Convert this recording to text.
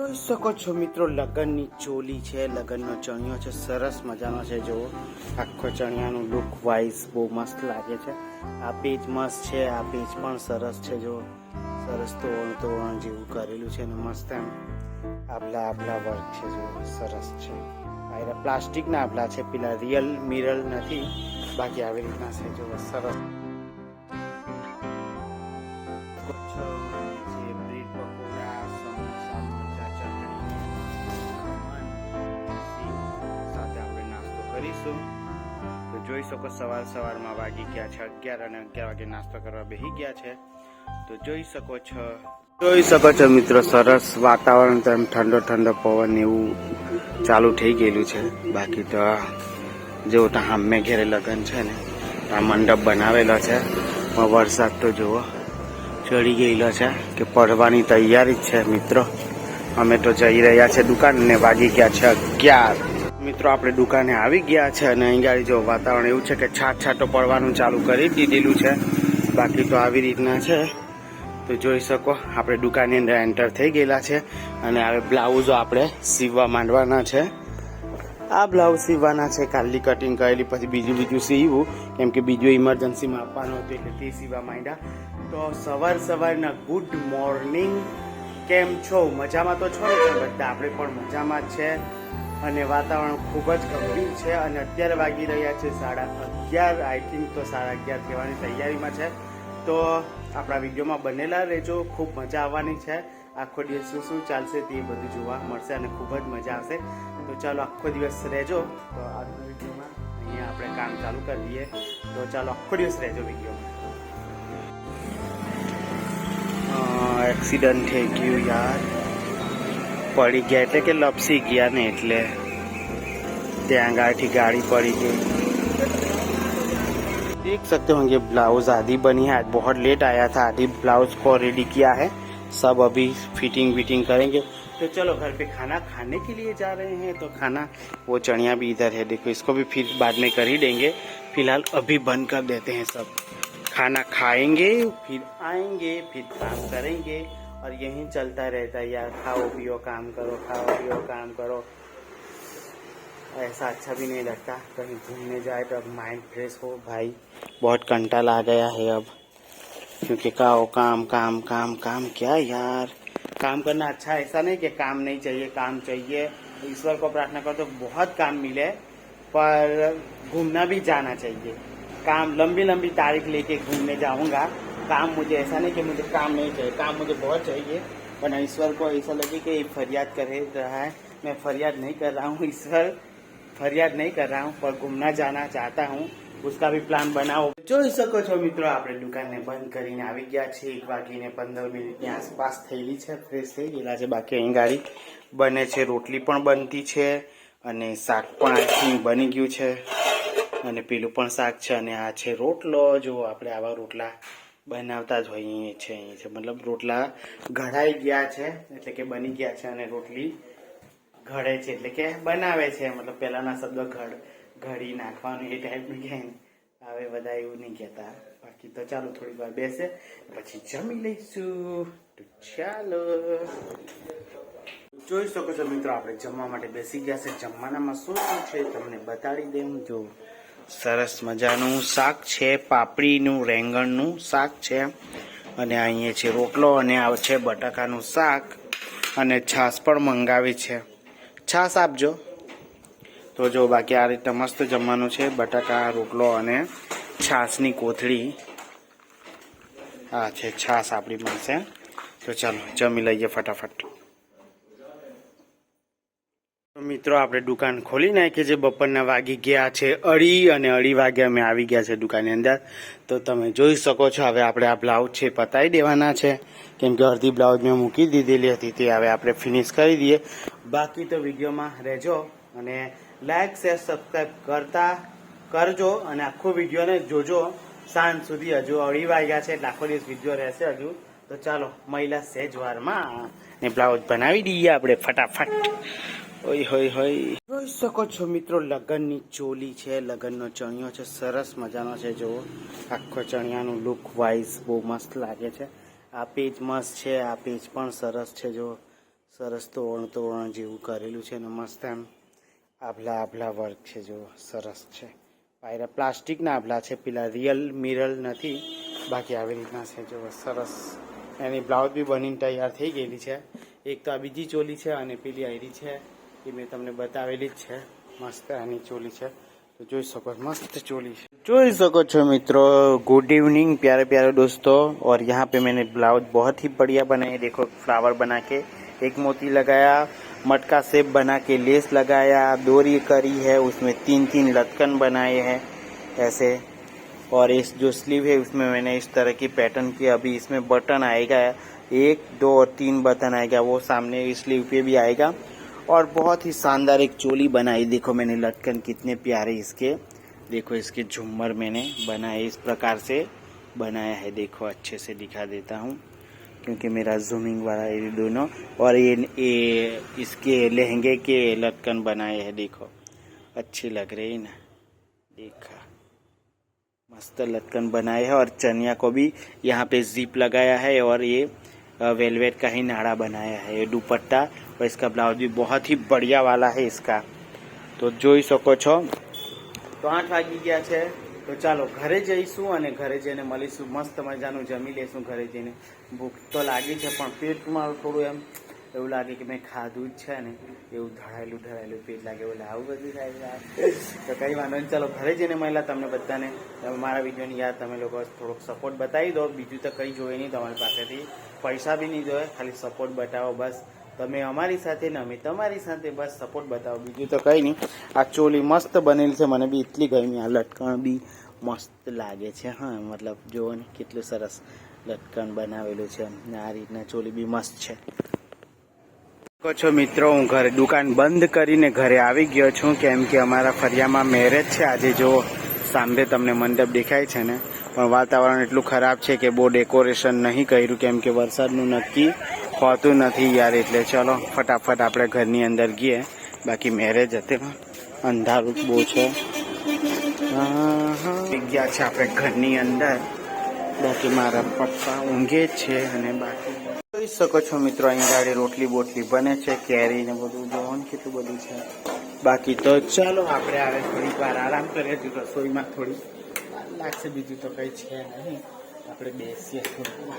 જોઈ શકો છો મિત્રો, લગનની ચોલી છે, લગનનો ચણિયો છે, સરસ મજાનો છે. જુઓ, આખો ચણિયાનું લુક વાઇઝ બહુ મસ્ત લાગે છે. આ પેજ મસ્ત છે, આ પેજ પણ સરસ છે. જો સરસ તોરણ જેવું કરેલું છે ને મસ્ત એમ આબલા વર્ક છે. જો સરસ છે. આ પ્લાસ્ટિક ના આબલા છે, પેલા રિયલ મિરર નથી, બાકી આવી રીતના છે. જો સરસ કરીશું. તો જોઈ શકો સવારમાં વાગી ગયા છે 11 અને 11 વાગે નાસ્તો કરવા બેસી ગયા છે. તો જોઈ શકો છો મિત્રો, સરસ વાતાવરણ તો એમ ઠંડો પવન એવું ચાલુ થઈ ગયેલું છે. બાકી તો જેવું તો સામે ઘેરે લગન છે ને, આ મંડપ બનાવેલો છે. વરસાદ તો જુઓ ચડી ગયેલો છે કે પડવાની તૈયારી જ છે. મિત્રો અમે તો જઈ રહ્યા છે દુકાન ને વાગી ગયા છે 11. મિત્રો આપણે દુકાને આવી ગયા છે અને અહીં ગાડી જો વાતાવરણ એવું છે કે છાંટો પડવાનું ચાલુ કરી દીધેલું છે. બાકી તો આવી રીતના છે. તો જોઈ શકો આપણે દુકાનની અંદર એન્ટર થઈ ગયેલા છે અને હવે બ્લાઉઝો આપણે સીવવા માંડવાના છે. આ બ્લાઉઝ સીવવાના છે, કાલની કટિંગ કરેલી, પછી બીજું સીવું, કેમ કે બીજું ઇમરજન્સીમાં આપવાનું હતું એટલે તે સીવવા માંડ્યા. તો સવારના ગુડ મોર્નિંગ. કેમ છો? મજામાં તો છો ને બધા? આપણે પણ મજામાં જ છે અને વાતાવરણ ખૂબ જ ગંભીર છે. અને અત્યારે વાગી રહ્યા છે 11:30. આઈ થિંક તો 11:30 થવાની તૈયારીમાં છે. તો આપણા વિડીયોમાં બનેલા રહેજો, ખૂબ મજા આવવાની છે. આખો દિવસ શું ચાલશે તે બધું જોવા મળશે અને ખૂબ જ મજા આવશે. તો ચાલો આખો દિવસ રહેજો. તો આજના વિડીયોમાં અહીંયા આપણે કામ ચાલુ કરી દઈએ. તો ચાલો આખો દિવસ રહેજો વિડીયોમાં. એક્સિડન્ટ થઈ ગયું યાર, પડી ગયા એટલે કે લપસી ગયા ને, એટલે ત્યાં गाड़ी पड़ी गई. देख सकते होंगे ब्लाउज आधी बनी है. आज बहुत लेट आया था, आधी ब्लाउज को रेडी किया है. सब अभी फिटिंग करेंगे. तो चलो घर पे खाना खाने के लिए जा रहे हैं. तो खाना वो चणिया भी इधर है, देखो इसको भी फिर बाद में कर ही देंगे. फिलहाल अभी बंद कर देते हैं सब. खाना खाएंगे, फिर आएंगे, फिर काम करेंगे और यही चलता रहता है यार. खाओ पियो काम करो, खाओ पियो काम करो. ऐसा अच्छा भी नहीं लगता. कहीं घूमने जाए तो अब माइंड फ्रेश हो. भाई बहुत कंटाला आ गया है अब, क्योंकि काम क्या यार. काम करना अच्छा, ऐसा नहीं कि काम नहीं चाहिए, काम चाहिए. ईश्वर को प्रार्थना करो तो बहुत काम मिले, पर घूमना भी जाना चाहिए. काम लंबी तारीख लेके घूमने जाऊंगा. काम मुझे ऐसा नहीं कि मुझे काम नहीं चाहिए, काम मुझे बहुत चाहिए. पर ईश्वर को ऐसा लगे कि फरियाद कर रहा है. मैं फरियाद नहीं कर रहा हूँ ईश्वर, फरियाद नहीं कर रहा हूँ, पर घूमना जाना चाहता हूँ. उसका भी प्लान बनाओ. જોઈ શકો છો મિત્રો, આપણે દુકાનને બંધ કરીને આવી ગયા છે. 1:15 આસપાસ થયેલી છે, ફ્રેશ થઈ ગયેલા છે. બાકી અહીં ગાડી બને છે, રોટલી પણ બનતી છે અને શાક પણ આખી બની ગયું છે અને પેલું પણ શાક છે અને આ છે રોટલો. જો આપણે આવા રોટલા બનાવતા જ હોઈએ છે. અહીં છે મતલબ રોટલા ઘડાઈ ગયા છે એટલે કે બની ગયા છે અને રોટલી ઘડે છે એટલે કે બનાવે છે. મતલબ પહેલાના શબ્દ ઘડી નાખવાનું એ ટાઈપનું કહે. હવે બધા એવું નહીં કહેતા. બાકી તો ચાલો થોડી વાર બેસે પછી જમી લઈશું. તો ચાલો, જોઈ શકો છો મિત્રો, આપણે જમવા માટે બેસી ગયા છે. જમવાનામાં શું છે તમને બતાડી દઉં. જો સરસ મજાનું શાક છે, પાપડીનું રેંગણનું શાક છે અને અહીંયા છે રોટલો અને આ છે બટાકાનું શાક અને છાશ પણ મંગાવી છે. છાશ આપજો. તો જો બાકી આ રીતે મસ્ત જમવાનું છે. બટાકા, રોટલો અને છાશની કોથળી. આ છે છાશ આપણી પાસે. તો ચાલો જમી લઈએ ફટાફટ. મિત્રો આપણે દુકાન ખોલી નાખી છે. બપોરના વાગી ગયા છે 2:30 અને 2:30 વાગે અમે આવી ગયા છે દુકાનની અંદર. તો તમે જોઈ શકો છો હવે આપણે આ બ્લાઉઝ છે પતાવી દેવાના છે, કેમ કે અડધી બ્લાઉઝ મેં મૂકી દીધેલી હતી, તે હવે આપણે ફિનિશ કરી દઈએ. બાકી તો વિડીયોમાં રહેજો અને લાઈક શેર સબસ્ક્રાઈબ કરજો અને આખો વિડીયોને જોજો સાંજ સુધી. હજુ 2:30 વાગ્યા છે એટલે આખો દિવસ વિડીયો રહેશે હજુ. તો ચાલો મહિલા સહેજવારમાં ને બ્લાઉઝ બનાવી દઈએ આપણે ફટાફટ. હોય જોઈ શકો છો મિત્રો, લગનની ચોલી છે, લગનનો ચણિયો છે, સરસ મજાનો છે. જુઓ આખો ચણિયાનું લુક વાઇઝ બહુ મસ્ત લાગે છે. આ પેજ મસ્ત છે, આ પેજ પણ સરસ છે. જો સરસ તોરણ જેવું કરેલું છે ને મસ્ત એમ આભલા વર્ક છે જો સરસ છે. પાયરા પ્લાસ્ટિકના આભલા છે, પેલા રિયલ મિરર નથી, બાકી આવી રીતના છે જો સરસ. એની બ્લાઉઝ બી બનીને તૈયાર થઈ ગયેલી છે. એક તો આ બીજી ચોલી છે અને પેલી આયરી છે એ મેં તમને બતાવેલી જ છે. મસ્ત એની ચોલી છે તો જોઈ શકો, મસ્ત ચોલી છે. જોઈ શકો છો મિત્રો. गुड इवनिंग प्यारे प्यारे दोस्तों. और यहाँ पे मैंने ब्लाउज बहुत ही बढ़िया बनाए. देखो फ्लावर बना के एक मोती लगाया, मटका शेप बना के लेस लगाया, डोरी करी है, उसमें 3-3 लटकन बनाए हैं ऐसे. और इस जो स्लीव है उसमें मैंने इस तरह की पैटर्न की. अभी इसमें बटन आएगा 1, 2 और 3 बटन आएगा, वो सामने स्लीव पे भी आएगा. और बहुत ही शानदार एक चोली बनाई. देखो मैंने लटकन कितने प्यारे इसके, देखो इसके झूमर मैंने बनाए इस प्रकार से बनाया है. देखो अच्छे से दिखा देता हूँ क्योंकि मेरा जूमिंग वाला ये दोनों. और ये इसके लहंगे के लटकन बनाए हैं. देखो अच्छी लग रही है ना, देखा मस्त लटकन बनाए हैं. और चनिया को भी यहाँ पे जिप लगाया है और ये वेलवेट का ही नाड़ा बनाया है. ये दुपट्टा और इसका ब्लाउज भी बहुत ही बढ़िया वाला है इसका. तो જોઈ શકો છો. તો 8 વાગી ગયા છે તો ચાલો ઘરે જઈશું અને ઘરે જઈને મળીશું. મસ્ત મજાનું જમી લેશું ઘરે જઈને. ભૂખ તો લાગી છે પણ પેટમાં થોડું એમ એવું લાગે કે મેં ખાધું જ છે ને, એવું ધડાયેલું પેટ લાગે, એટલે આવું બધું થાય. તો કંઈ વાંધો નહીં, ચાલો ઘરે જઈને મળ્યા તમને બધાને. મારા વિડીયોની યાદ તમે લોકો થોડોક સપોર્ટ બતાવી દો. બીજું તો કંઈ જોઈએ નહીં તમારી પાસેથી, પૈસા બી નહીં જોઈએ, ખાલી સપોર્ટ બતાવો બસ. તમે અમારી સાથે ને અમે તમારી સાથે, બસ સપોર્ટ બતાવો, બીજું તો કંઈ નહીં. આ ચોલી મસ્ત બનેલી છે, મને બી એટલી ગમી. આ લટકણ બી મસ્ત લાગે છે. હા મતલબ જુઓ ને કેટલું સરસ લટકણ બનાવેલું છે. આ રીતના ચોલી બી મસ્ત છે. છો મિત્રો, હું ઘરે દુકાન બંધ કરીને ઘરે આવી ગયો છું કેમ કે અમારા ફરિયામાં મેરેજ છે આજે. જો સામે તમને મંડપ દેખાય છે ને, પણ વાતાવરણ એટલું ખરાબ છે કે બહુ ડેકોરેશન નહીં કર્યું કેમ કે વરસાદનું નક્કી હોતું નથી યાર. એટલે ચલો ફટાફટ આપણે ઘરની અંદર ગઈએ. બાકી મેરેજ હતી, અંધારું બહુ છે. ગયા છે આપણે ઘરની અંદર. બાકી મારા પપ્પા ઊંઘે છે અને બાકી જોઈ શકો છો મિત્રો અહીં ગાડી રોટલી બોટલી બને છે, કેરી ને બધું જોવાનું કેટલું બધું છે. બાકી તો ચાલો આપણે હવે થોડીક વાર આરામ કરીએ. રસોઈમાં થોડી વાર લાગશે, બીજું તો કઈ છે નહીં. આપણે બેસીએ થોડું.